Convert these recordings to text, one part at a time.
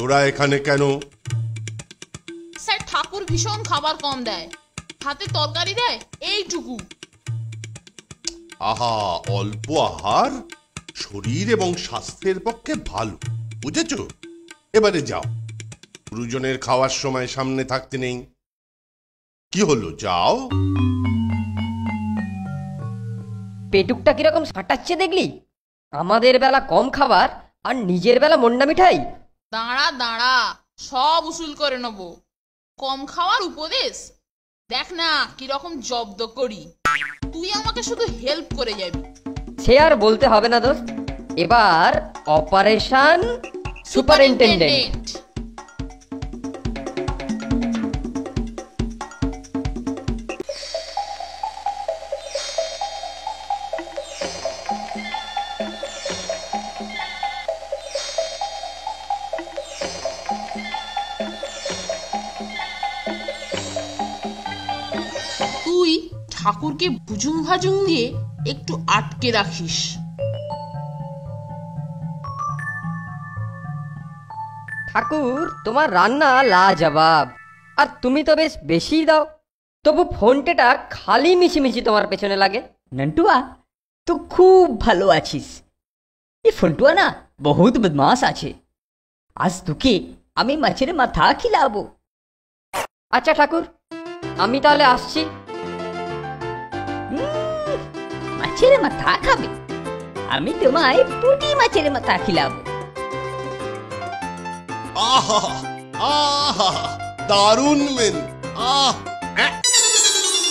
তোরা এখানে কেন? স্যার, ঠাকুর ভীষণ খাবার কম দেয়, হাতে তরকারি দেয় এইটুকু। আহা, অল্প আহার শরীর এবং স্বাস্থ্যের পক্ষে ভালো, বুঝেছ? এবারে যাও, গুরুজনের খাওয়ার সময় সামনে থাকতে নেই। কি হলো, যাও। পেটুকটা কিরকম সাঁটাচ্ছে দেখলি? আমাদের বেলা কম খাবার আর নিজের বেলা মন্ডা মিঠাই। দাঁড়া দাঁড়া, সব উসুল করে নেব। কম খাওয়ার উপদেশ দেখ না কিরকম জব্দ করি। তুই আমাকে শুধু হেল্প করে যাবি। সে আর বলতে হবে না দোস্ত, এবার অপারেশন সুপারিনটেন্ডেন্ট। তুই ঠাকুরকে ভুজুং ভাজুং দিয়ে একটু আটকে রাখিস। ঠাকুর, তোমার রান্না লাজবাব, আর তুমি তো বেশ বেশি দাও। তবু ফোনটেটা খালি মিছিমিছি তোমার পেছনে লাগে। নন্টুয়া, তো খুব ভালো আছিস। এই ফন্টুয়া না বহুত বদমাস আছে। আজ তোকে আমি মাছের মাথা খিলাবো। আচ্ছা ঠাকুর, আমি তাহলে আসছি। মাছের মাথা খাবে? আমি তোমায় পুঁটি মাছের মাথা খিলাবো। আহা আহা, দারুণ মেনু।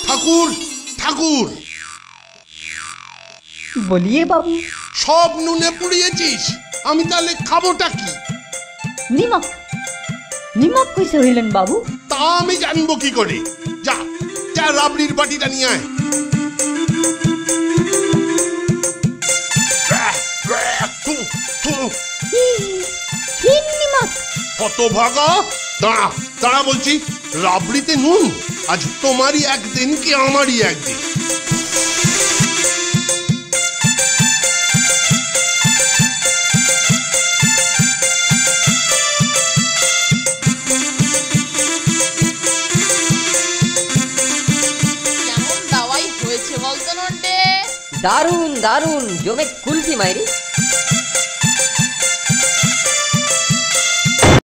ঠাকুর ঠাকুর, বলিয়ে বাবু। সব নুনে পুড়িয়েছিস, আমি তাহলে খাবোটা কি? নিমক নিমক কইসে হইলেন বাবু? তা আমি জানবো কি করে? যা যা, রাবড়ির বাটিটা নিয়ে আয়। নিমক হতভাগা, দাঁড়া দাঁড়া বলছি। রাবড়িতে নুন? আজ তোমারই একদিন কি আমারই একদিন। কেমন দাওয়াই হয়েছে বলতো নন্টে? দারুণ দারুণ, জমে কুলফি মাইরি।